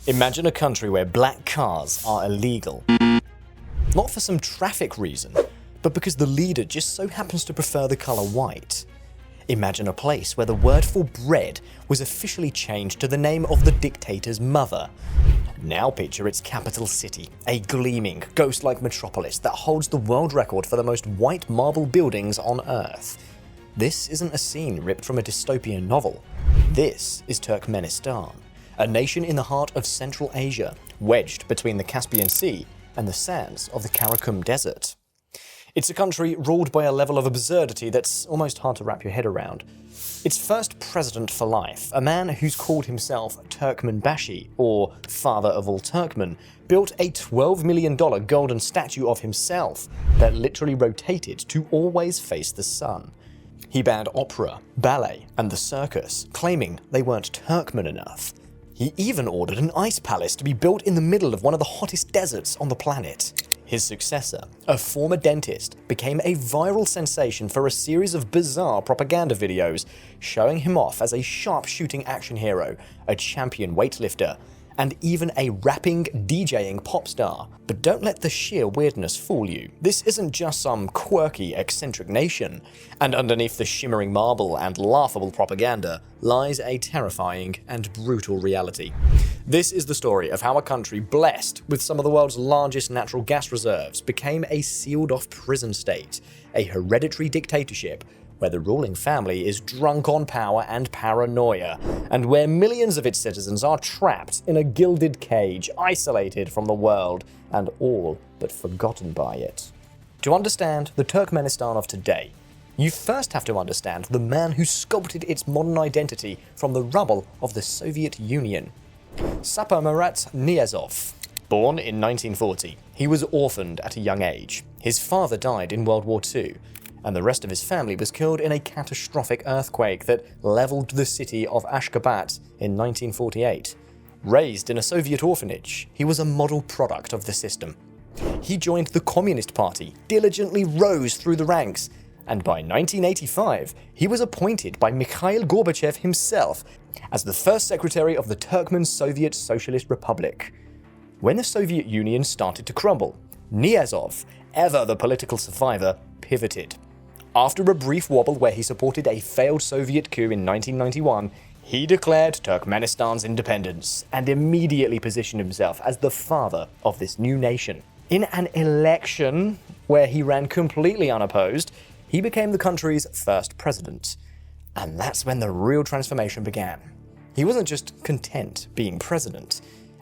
Imagine a country where black cars are illegal. Not for some traffic reason, but because the leader just so happens to prefer the color white. Imagine a place where the word for bread was officially changed to the name of the dictator's mother. Now picture its capital city, a gleaming, ghost-like metropolis that holds the world record for the most white marble buildings on Earth. This isn't a scene ripped from a dystopian novel. This is Turkmenistan, a nation in the heart of Central Asia, wedged between the Caspian Sea and the sands of the Karakum Desert. It's a country ruled by a level of absurdity that's almost hard to wrap your head around. Its first president for life, a man who's called himself Turkmenbashi, or Father of all Turkmen, built a $12 million golden statue of himself that literally rotated to always face the sun. He banned opera, ballet, and the circus, claiming they weren't Turkmen enough. He even ordered an ice palace to be built in the middle of one of the hottest deserts on the planet. His successor, a former dentist, became a viral sensation for a series of bizarre propaganda videos showing him off as a sharp-shooting action hero, a champion weightlifter, and even a rapping, DJing pop star. But don't let the sheer weirdness fool you. This isn't just some quirky, eccentric nation, and underneath the shimmering marble and laughable propaganda lies a terrifying and brutal reality. This is the story of how a country blessed with some of the world's largest natural gas reserves became a sealed-off prison state, a hereditary dictatorship where the ruling family is drunk on power and paranoia, and where millions of its citizens are trapped in a gilded cage, isolated from the world, and all but forgotten by it. To understand the Turkmenistan of today, you first have to understand the man who sculpted its modern identity from the rubble of the Soviet Union. Saparmurat Niyazov. Born in 1940, he was orphaned at a young age. His father died in World War II, and the rest of his family was killed in a catastrophic earthquake that leveled the city of Ashgabat in 1948. Raised in a Soviet orphanage, he was a model product of the system. He joined the Communist Party, diligently rose through the ranks, and by 1985, he was appointed by Mikhail Gorbachev himself as the first secretary of the Turkmen Soviet Socialist Republic. When the Soviet Union started to crumble, Niyazov, ever the political survivor, pivoted. After a brief wobble where he supported a failed Soviet coup in 1991, he declared Turkmenistan's independence and immediately positioned himself as the father of this new nation. In an election where he ran completely unopposed, he became the country's first president. And that's when the real transformation began. He wasn't just content being president.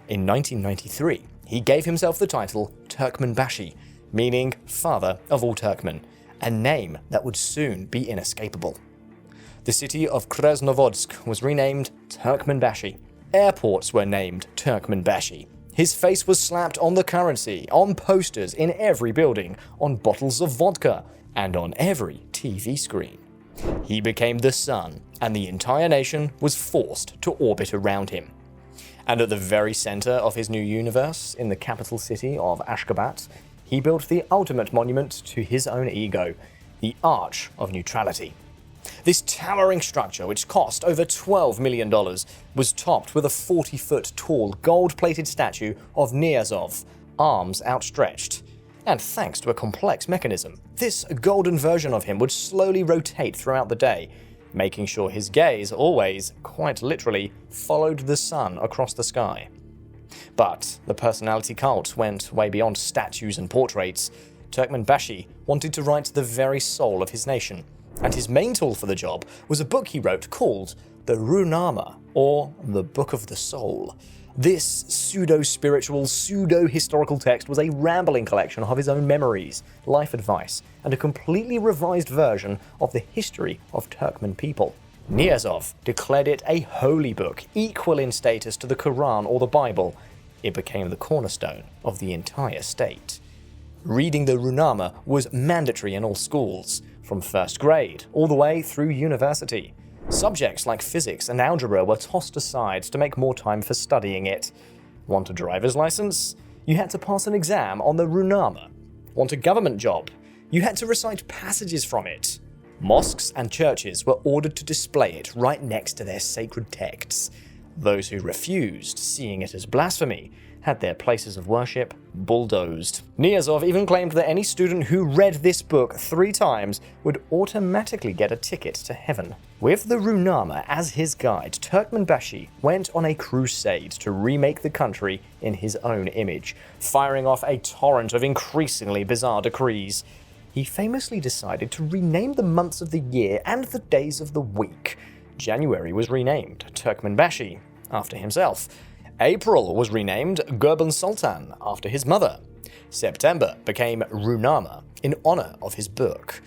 In 1993, he gave himself the title Turkmenbashi, meaning Father of all Turkmen, a name that would soon be inescapable. The city of Krasnovodsk was renamed Turkmenbashi. Airports were named Turkmenbashi. His face was slapped on the currency, on posters in every building, on bottles of vodka, and on every TV screen. He became the sun, and the entire nation was forced to orbit around him. And at the very center of his new universe, in the capital city of Ashgabat, he built the ultimate monument to his own ego, the Arch of Neutrality. This towering structure, which cost over $12 million, was topped with a 40-foot tall gold-plated statue of Niyazov, arms outstretched. And thanks to a complex mechanism, this golden version of him would slowly rotate throughout the day, making sure his gaze always, quite literally, followed the sun across the sky. But the personality cult went way beyond statues and portraits. Turkmenbashi wanted to write the very soul of his nation, and his main tool for the job was a book he wrote called the Ruhnama, or the Book of the Soul. This pseudo-spiritual, pseudo-historical text was a rambling collection of his own memories, life advice, and a completely revised version of the history of Turkmen people. Niyazov declared it a holy book, equal in status to the Quran or the Bible. It became the cornerstone of the entire state. Reading the Ruhnama was mandatory in all schools, from first grade all the way through university. Subjects like physics and algebra were tossed aside to make more time for studying it. Want a driver's license? You had to pass an exam on the Ruhnama. Want a government job? You had to recite passages from it. Mosques and churches were ordered to display it right next to their sacred texts. Those who refused, seeing it as blasphemy, had their places of worship bulldozed. Niyazov even claimed that any student who read this book 3 times would automatically get a ticket to heaven. With the Ruhnama as his guide, Turkmenbashi went on a crusade to remake the country in his own image, firing off a torrent of increasingly bizarre decrees. He famously decided to rename the months of the year and the days of the week. January was renamed Turkmenbashi, after himself. April was renamed Gurbanguly after his mother. September became Ruhnama in honor of his book.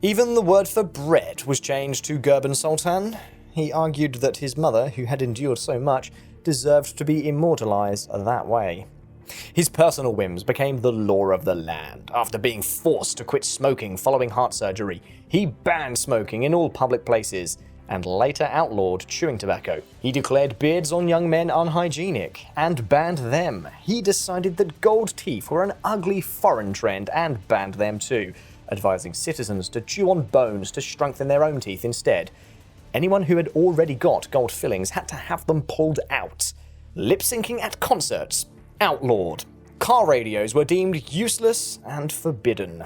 Even the word for bread was changed to Gurbanguly. He argued that his mother, who had endured so much, deserved to be immortalized that way. His personal whims became the law of the land. After being forced to quit smoking following heart surgery, he banned smoking in all public places and later outlawed chewing tobacco. He declared beards on young men unhygienic and banned them. He decided that gold teeth were an ugly foreign trend and banned them too, advising citizens to chew on bones to strengthen their own teeth instead. Anyone who had already got gold fillings had to have them pulled out. Lip-syncing at concerts, outlawed. Car radios were deemed useless and forbidden.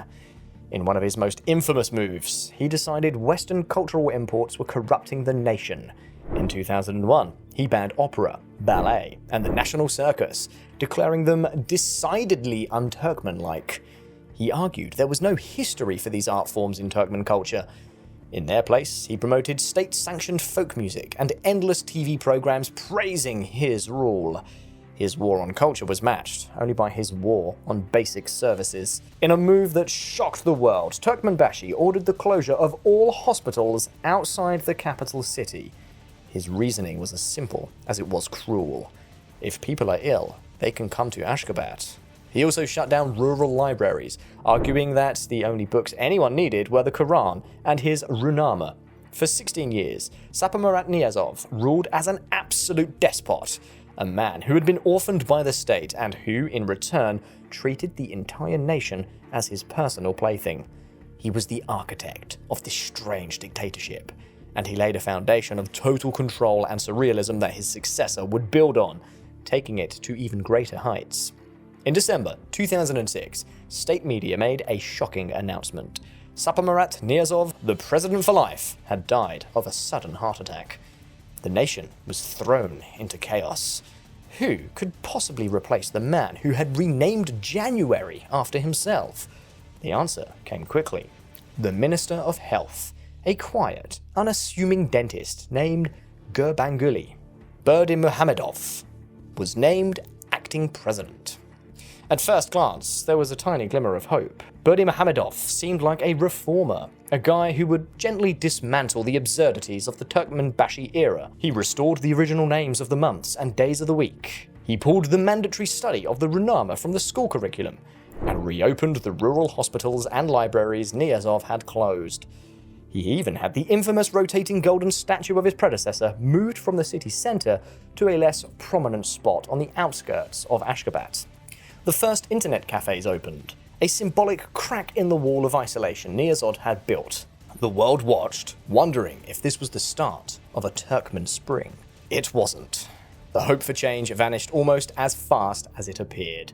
In one of his most infamous moves, he decided Western cultural imports were corrupting the nation. In 2001, he banned opera, ballet, and the national circus, declaring them decidedly un-Turkmen-like. He argued there was no history for these art forms in Turkmen culture. In their place, he promoted state-sanctioned folk music and endless TV programs praising his rule. His war on culture was matched only by his war on basic services. In a move that shocked the world, Turkmenbashi ordered the closure of all hospitals outside the capital city. His reasoning was as simple as it was cruel. If people are ill, they can come to Ashgabat. He also shut down rural libraries, arguing that the only books anyone needed were the Quran and his Ruhnama. For 16 years, Saparmurat Niyazov ruled as an absolute despot, a man who had been orphaned by the state and who, in return, treated the entire nation as his personal plaything. He was the architect of this strange dictatorship, and he laid a foundation of total control and surrealism that his successor would build on, taking it to even greater heights. In December 2006, state media made a shocking announcement. Saparmurat Niyazov, the president for life, had died of a sudden heart attack. The nation was thrown into chaos. Who could possibly replace the man who had renamed January after himself? The answer came quickly. The Minister of Health, a quiet, unassuming dentist named Gurbanguly Berdimuhamedow, was named acting president. At first glance, there was a tiny glimmer of hope. Berdimuhamedow seemed like a reformer, a guy who would gently dismantle the absurdities of the Turkmenbashi era. He restored the original names of the months and days of the week. He pulled the mandatory study of the Ruhnama from the school curriculum, and reopened the rural hospitals and libraries Niyazov had closed. He even had the infamous rotating golden statue of his predecessor moved from the city centre to a less prominent spot on the outskirts of Ashgabat. The first internet cafes opened, a symbolic crack in the wall of isolation Niyazov had built. The world watched, wondering if this was the start of a Turkmen spring. It wasn't. The hope for change vanished almost as fast as it appeared.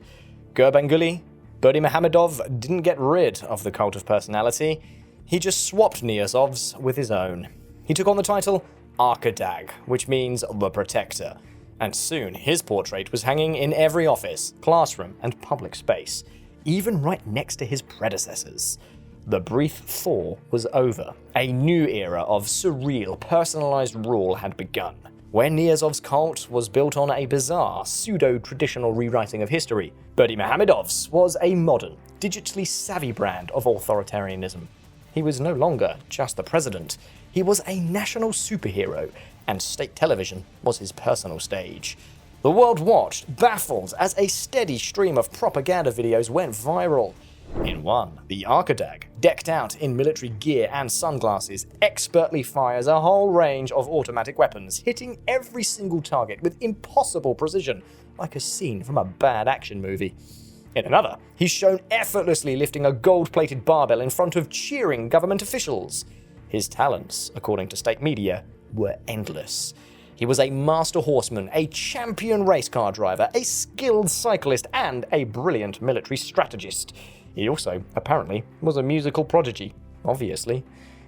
Gurbanguly Berdimuhamedow didn't get rid of the cult of personality, he just swapped Niyazov's with his own. He took on the title Arkadag, which means the Protector, and soon his portrait was hanging in every office, classroom, and public space, even right next to his predecessors. The brief thaw was over. A new era of surreal, personalized rule had begun, where Niyazov's cult was built on a bizarre, pseudo-traditional rewriting of history. Berdimuhamedow's was a modern, digitally savvy brand of authoritarianism. He was no longer just the president. He was a national superhero, and state television was his personal stage. The world watched, baffled, as a steady stream of propaganda videos went viral. In one, the Arkadag, decked out in military gear and sunglasses, expertly fires a whole range of automatic weapons, hitting every single target with impossible precision, like a scene from a bad action movie. In another, he's shown effortlessly lifting a gold-plated barbell in front of cheering government officials. His talents, according to state media, were endless. He was a master horseman, a champion race car driver, a skilled cyclist, and a brilliant military strategist. He also, apparently, was a musical prodigy, obviously.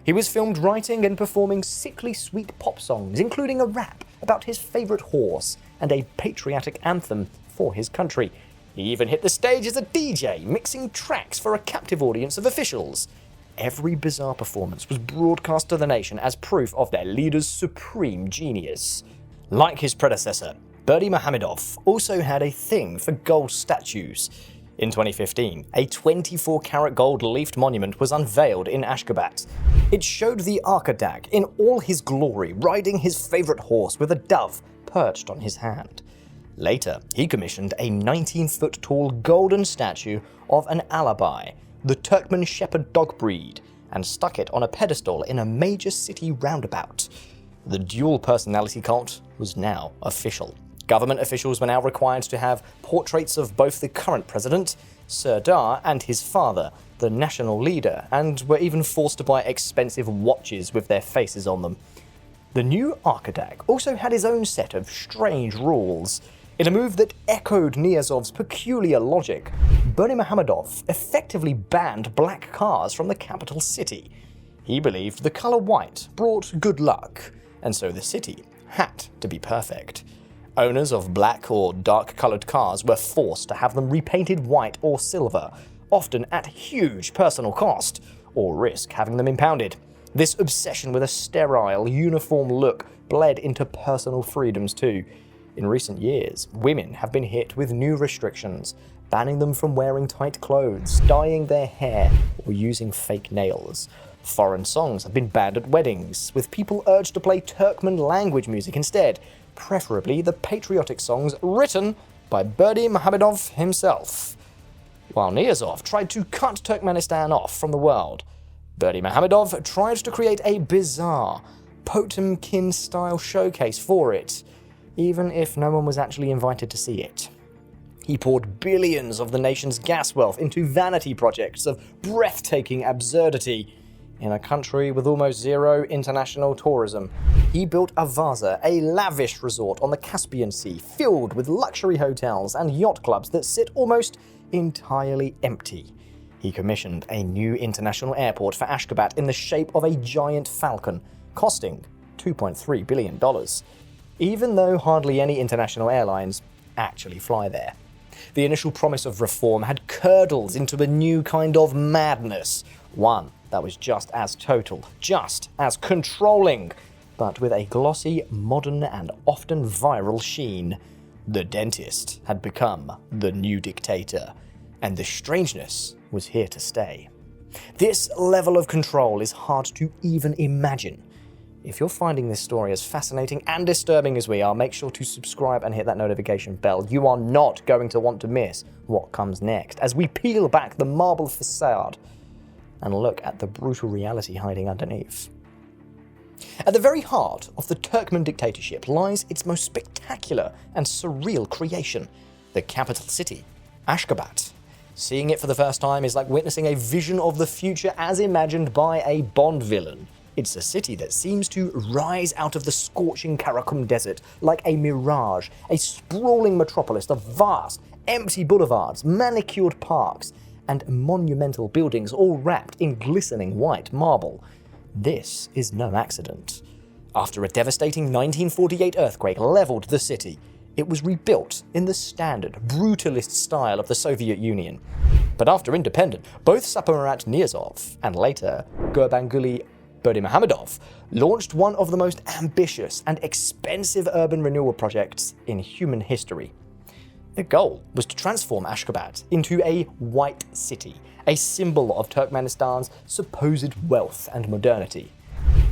He was filmed writing and performing sickly sweet pop songs, including a rap about his favourite horse and a patriotic anthem for his country. He even hit the stage as a DJ, mixing tracks for a captive audience of officials. Every bizarre performance was broadcast to the nation as proof of their leader's supreme genius. Like his predecessor, Berdimuhamedow also had a thing for gold statues. In 2015, a 24-carat gold leafed monument was unveiled in Ashgabat. It showed the Arkadag in all his glory, riding his favourite horse with a dove perched on his hand. Later, he commissioned a 19-foot-tall golden statue of an alabai, the Turkmen shepherd dog breed, and stuck it on a pedestal in a major city roundabout. The dual personality cult was now official. Government officials were now required to have portraits of both the current president, Serdar, and his father, the national leader, and were even forced to buy expensive watches with their faces on them. The new Arkadag also had his own set of strange rules. In a move that echoed Niyazov's peculiar logic, Berdimuhamedow effectively banned black cars from the capital city. He believed the colour white brought good luck, and so the city had to be perfect. Owners of black or dark-coloured cars were forced to have them repainted white or silver, often at huge personal cost, or risk having them impounded. This obsession with a sterile, uniform look bled into personal freedoms too. In recent years, women have been hit with new restrictions, banning them from wearing tight clothes, dyeing their hair, or using fake nails. Foreign songs have been banned at weddings, with people urged to play Turkmen language music instead, preferably the patriotic songs written by Berdimuhamedow himself. While Niyazov tried to cut Turkmenistan off from the world, Berdimuhamedow tried to create a bizarre, Potemkin-style showcase for it, even if no one was actually invited to see it. He poured billions of the nation's gas wealth into vanity projects of breathtaking absurdity. In a country with almost zero international tourism, he built Avaza, a lavish resort on the Caspian Sea filled with luxury hotels and yacht clubs that sit almost entirely empty. He commissioned a new international airport for Ashgabat in the shape of a giant falcon, costing $2.3 billion, even though hardly any international airlines actually fly there. The initial promise of reform had curdled into a new kind of madness, one that was just as total, just as controlling, but with a glossy, modern, and often viral sheen. The dentist had become the new dictator, and the strangeness was here to stay. This level of control is hard to even imagine. If you're finding this story as fascinating and disturbing as we are, make sure to subscribe and hit that notification bell. You are not going to want to miss what comes next as we peel back the marble facade and look at the brutal reality hiding underneath. At the very heart of the Turkmen dictatorship lies its most spectacular and surreal creation, the capital city, Ashgabat. Seeing it for the first time is like witnessing a vision of the future as imagined by a Bond villain. It's a city that seems to rise out of the scorching Karakum desert like a mirage, a sprawling metropolis of vast, empty boulevards, manicured parks, and monumental buildings all wrapped in glistening white marble. This is no accident. After a devastating 1948 earthquake leveled the city, it was rebuilt in the standard, brutalist style of the Soviet Union. But after independence, both Saparmurat Niyazov and later Gurbanguly Berdimuhamedow launched one of the most ambitious and expensive urban renewal projects in human history. The goal was to transform Ashgabat into a white city, a symbol of Turkmenistan's supposed wealth and modernity.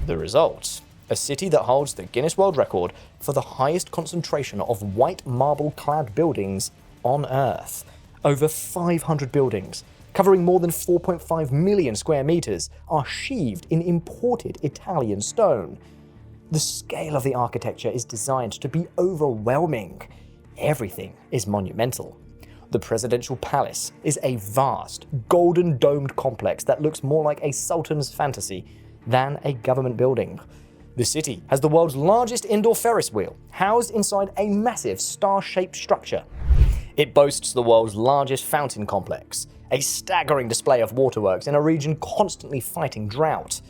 The result? A city that holds the Guinness World Record for the highest concentration of white marble-clad buildings on Earth. Over 500 buildings, covering more than 4.5 million square meters, are sheathed in imported Italian stone. The scale of the architecture is designed to be overwhelming. Everything is monumental. The presidential palace is a vast, golden-domed complex that looks more like a sultan's fantasy than a government building. The city has the world's largest indoor Ferris wheel, housed inside a massive star-shaped structure. It boasts the world's largest fountain complex, a staggering display of waterworks in a region constantly fighting drought.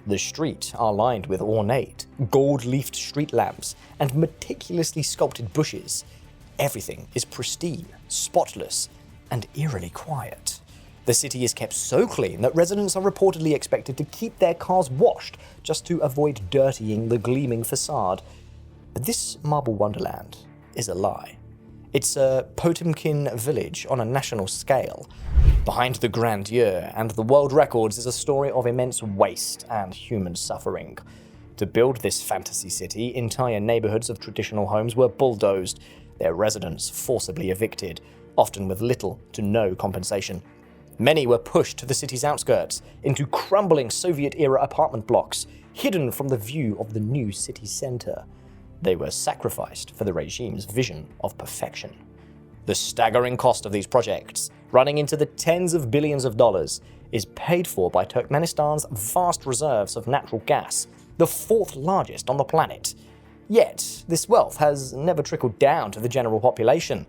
The streets are lined with ornate, gold-leafed street lamps and meticulously sculpted bushes. Everything is pristine, spotless, and eerily quiet. The city is kept so clean that residents are reportedly expected to keep their cars washed just to avoid dirtying the gleaming facade. But this marble wonderland is a lie. It's a Potemkin village on a national scale. Behind the grandeur and the world records is a story of immense waste and human suffering. To build this fantasy city, entire neighborhoods of traditional homes were bulldozed, their residents forcibly evicted, often with little to no compensation. Many were pushed to the city's outskirts, into crumbling Soviet-era apartment blocks, hidden from the view of the new city center. They were sacrificed for the regime's vision of perfection. The staggering cost of these projects, running into the tens of billions of dollars, is paid for by Turkmenistan's vast reserves of natural gas, the fourth largest on the planet. Yet, this wealth has never trickled down to the general population.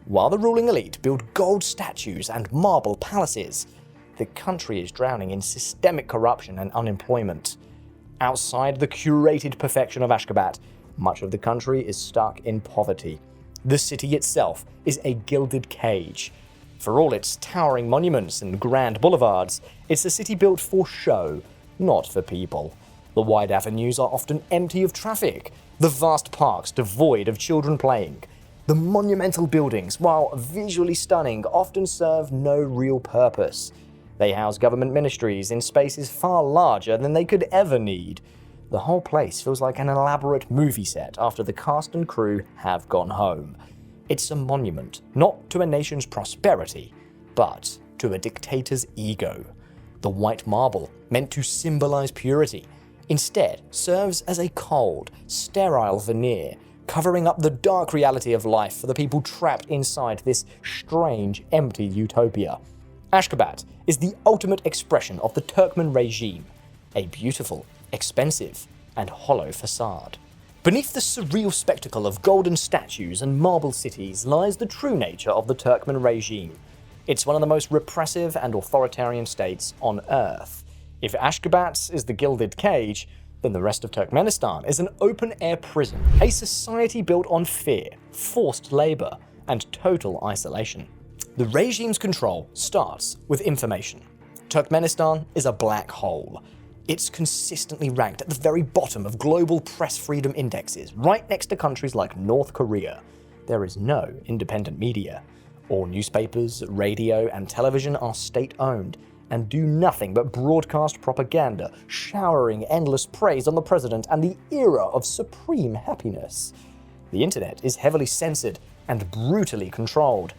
While the ruling elite build gold statues and marble palaces, the country is drowning in systemic corruption and unemployment. Outside the curated perfection of Ashgabat, much of the country is stuck in poverty. The city itself is a gilded cage. For all its towering monuments and grand boulevards, it's a city built for show, not for people. The wide avenues are often empty of traffic, the vast parks devoid of children playing. The monumental buildings, while visually stunning, often serve no real purpose. They house government ministries in spaces far larger than they could ever need. The whole place feels like an elaborate movie set after the cast and crew have gone home. It's a monument, not to a nation's prosperity, but to a dictator's ego. The white marble, meant to symbolize purity, instead serves as a cold, sterile veneer, covering up the dark reality of life for the people trapped inside this strange, empty utopia. Ashgabat is the ultimate expression of the Turkmen regime, a beautiful, expensive, and hollow facade. Beneath the surreal spectacle of golden statues and marble cities lies the true nature of the Turkmen regime. It's one of the most repressive and authoritarian states on Earth. If Ashgabat is the gilded cage, then the rest of Turkmenistan is an open-air prison, a society built on fear, forced labor, and total isolation. The regime's control starts with information. Turkmenistan is a black hole. It's consistently ranked at the very bottom of global press freedom indexes, right next to countries like North Korea. There is no independent media. All newspapers, radio, and television are state-owned, and do nothing but broadcast propaganda, showering endless praise on the president and the era of supreme happiness. The internet is heavily censored and brutally controlled.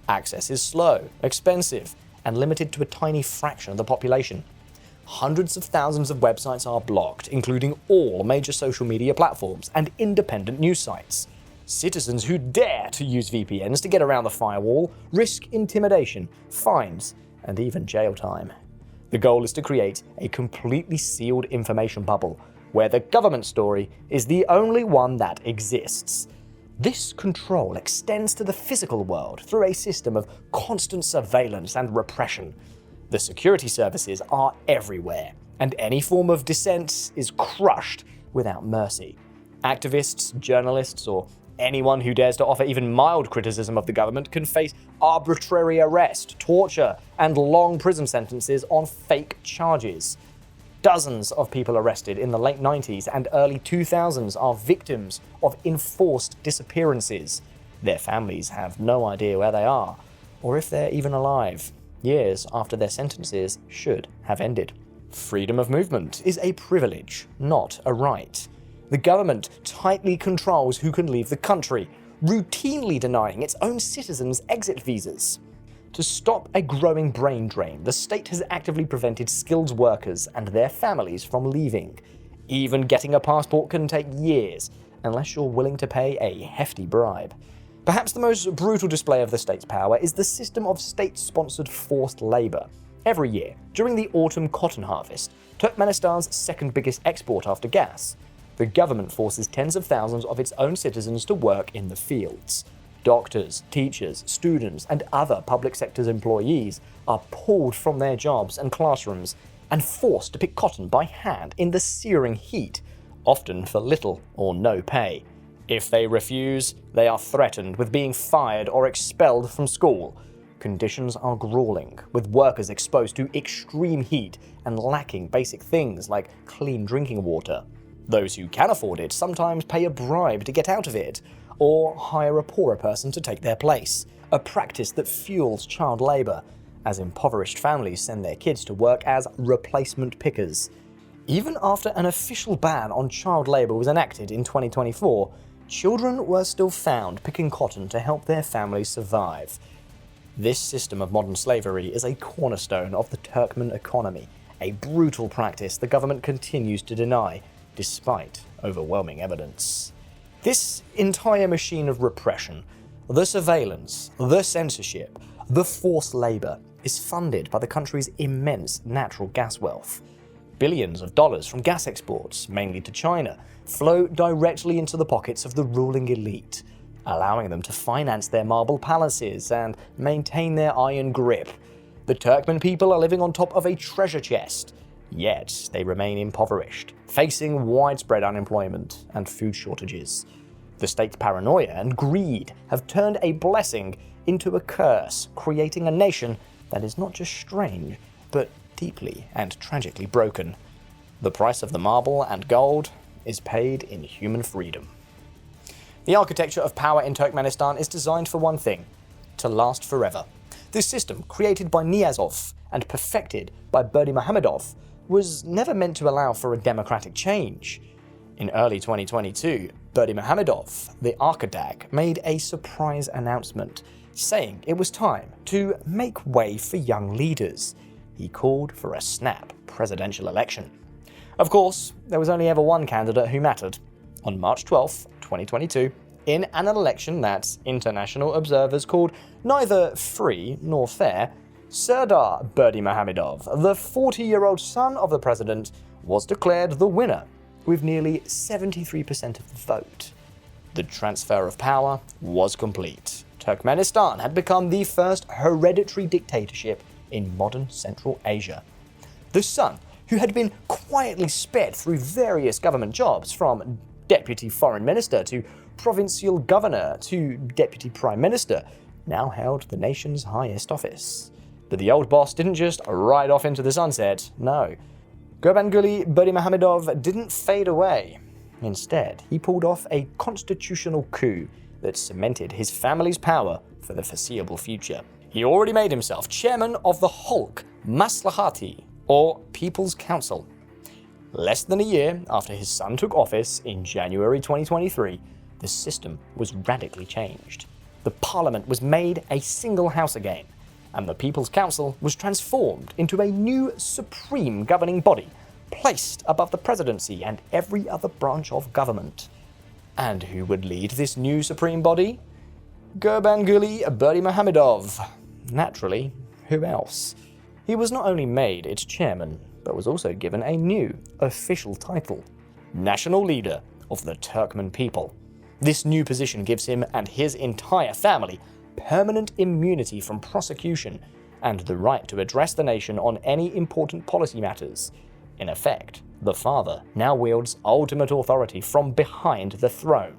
Access is slow, expensive, and limited to a tiny fraction of the population. Hundreds of thousands of websites are blocked, including all major social media platforms and independent news sites. Citizens who dare to use VPNs to get around the firewall risk intimidation, fines, and even jail time. The goal is to create a completely sealed information bubble, where the government story is the only one that exists. This control extends to the physical world through a system of constant surveillance and repression. The security services are everywhere, and any form of dissent is crushed without mercy. Activists, journalists, or anyone who dares to offer even mild criticism of the government can face arbitrary arrest, torture, and long prison sentences on fake charges. Dozens of people arrested in the late 90s and early 2000s are victims of enforced disappearances. Their families have no idea where they are, or if they're even alive, years after their sentences should have ended. Freedom of movement is a privilege, not a right. The government tightly controls who can leave the country, routinely denying its own citizens exit visas. To stop a growing brain drain, the state has actively prevented skilled workers and their families from leaving. Even getting a passport can take years, unless you're willing to pay a hefty bribe. Perhaps the most brutal display of the state's power is the system of state-sponsored forced labor. Every year, during the autumn cotton harvest, Turkmenistan's second biggest export after gas, the government forces tens of thousands of its own citizens to work in the fields. Doctors, teachers, students, and other public sector's employees are pulled from their jobs and classrooms and forced to pick cotton by hand in the searing heat, often for little or no pay. If they refuse, they are threatened with being fired or expelled from school. Conditions are grueling, with workers exposed to extreme heat and lacking basic things like clean drinking water. Those who can afford it sometimes pay a bribe to get out of it, or hire a poorer person to take their place, a practice that fuels child labor, as impoverished families send their kids to work as replacement pickers. Even after an official ban on child labor was enacted in 2024, children were still found picking cotton to help their families survive. This system of modern slavery is a cornerstone of the Turkmen economy, a brutal practice the government continues to deny, despite overwhelming evidence. This entire machine of repression, the surveillance, the censorship, the forced labor, is funded by the country's immense natural gas wealth. Billions of dollars from gas exports, mainly to China, flow directly into the pockets of the ruling elite, allowing them to finance their marble palaces and maintain their iron grip. The Turkmen people are living on top of a treasure chest, yet they remain impoverished, facing widespread unemployment and food shortages. The state's paranoia and greed have turned a blessing into a curse, creating a nation that is not just strange, but deeply and tragically broken. The price of the marble and gold is paid in human freedom. The architecture of power in Turkmenistan is designed for one thing: to last forever. This system, created by Niyazov and perfected by Berdimuhamedow, was never meant to allow for a democratic change. In early 2022, Berdimuhamedow, the architect, made a surprise announcement, saying it was time to make way for young leaders. He called for a snap presidential election. Of course, there was only ever one candidate who mattered. On March 12, 2022, in an election that international observers called neither free nor fair, Serdar Berdimuhamedow, the 40-year-old son of the president, was declared the winner, with nearly 73% of the vote. The transfer of power was complete. Turkmenistan had become the first hereditary dictatorship in modern Central Asia. The son, who had been quietly sped through various government jobs, from deputy foreign minister to provincial governor to deputy prime minister, now held the nation's highest office. But the old boss didn't just ride off into the sunset, no. Gurbanguly Berdimuhamedow didn't fade away. Instead, he pulled off a constitutional coup that cemented his family's power for the foreseeable future. He already made himself chairman of the Halk Maslahati, or People's Council. Less than a year after his son took office in January 2023, the system was radically changed. The parliament was made a single house again, and the People's Council was transformed into a new supreme governing body, placed above the presidency and every other branch of government. And who would lead this new supreme body? Gurbanguly Berdimuhamedow. Naturally, who else? He was not only made its chairman, but was also given a new official title: National Leader of the Turkmen People. This new position gives him and his entire family permanent immunity from prosecution and the right to address the nation on any important policy matters. In effect, the father now wields ultimate authority from behind the throne,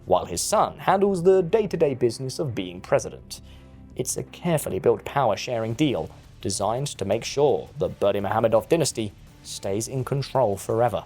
while his son handles the day-to-day business of being president. It's a carefully built power-sharing deal designed to make sure the Berdimuhamedow dynasty stays in control forever.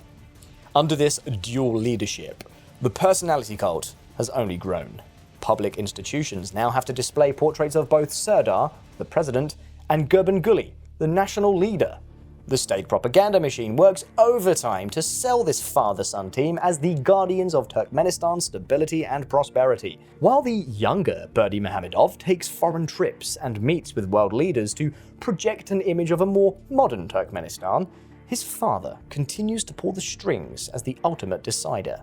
Under this dual leadership, the personality cult has only grown. Public institutions now have to display portraits of both Serdar, the president, and Gurbanguly, the national leader. The state propaganda machine works overtime to sell this father-son team as the guardians of Turkmenistan's stability and prosperity, while the younger Berdimuhamedow takes foreign trips and meets with world leaders to project an image of a more modern Turkmenistan. His father continues to pull the strings as the ultimate decider.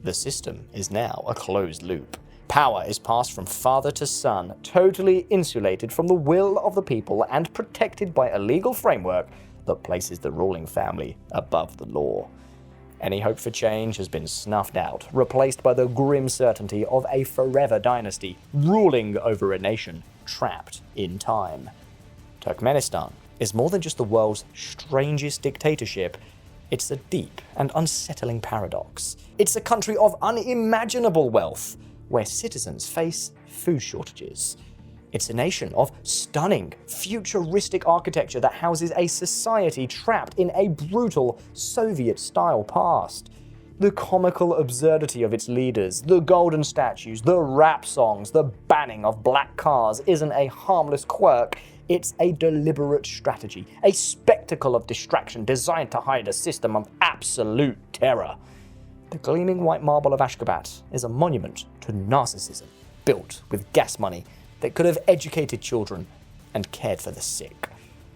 The system is now a closed loop. Power is passed from father to son, totally insulated from the will of the people and protected by a legal framework that places the ruling family above the law. Any hope for change has been snuffed out, replaced by the grim certainty of a forever dynasty ruling over a nation trapped in time. Turkmenistan is more than just the world's strangest dictatorship. It's a deep and unsettling paradox. It's a country of unimaginable wealth, where citizens face food shortages. It's a nation of stunning, futuristic architecture that houses a society trapped in a brutal Soviet-style past. The comical absurdity of its leaders, the golden statues, the rap songs, the banning of black cars isn't a harmless quirk. It's a deliberate strategy, a spectacle of distraction designed to hide a system of absolute terror. The gleaming white marble of Ashgabat is a monument to narcissism, built with gas money that could have educated children and cared for the sick.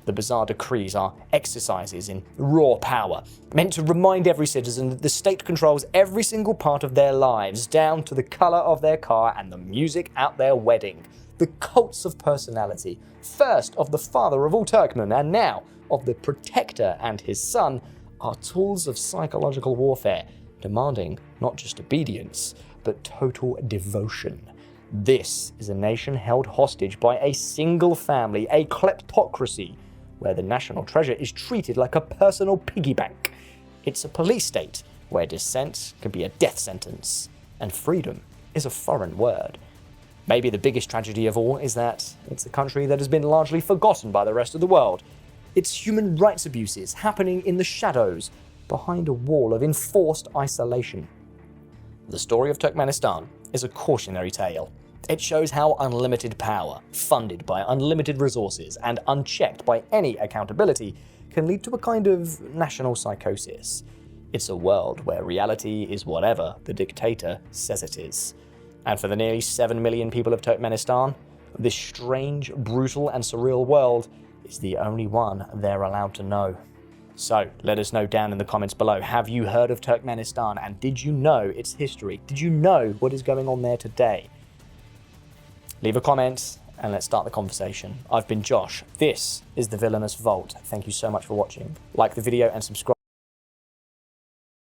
The bizarre decrees are exercises in raw power, meant to remind every citizen that the state controls every single part of their lives, down to the colour of their car and the music at their wedding. The cults of personality, first of the father of all Turkmen and now of the protector and his son, are tools of psychological warfare, demanding not just obedience, but total devotion. This is a nation held hostage by a single family, a kleptocracy, where the national treasure is treated like a personal piggy bank. It's a police state where dissent can be a death sentence, and freedom is a foreign word. Maybe the biggest tragedy of all is that it's a country that has been largely forgotten by the rest of the world. Its human rights abuses happening in the shadows, behind a wall of enforced isolation. The story of Turkmenistan is a cautionary tale. It shows how unlimited power, funded by unlimited resources and unchecked by any accountability, can lead to a kind of national psychosis. It's a world where reality is whatever the dictator says it is. And for the nearly 7 million people of Turkmenistan, this strange, brutal and surreal world is the only one they're allowed to know. So, let us know down in the comments below, have you heard of Turkmenistan, and did you know its history? Did you know what is going on there today? Leave a comment and let's start the conversation. I've been Josh. This is The Villainous Vault. Thank you so much for watching. Like the video and subscribe.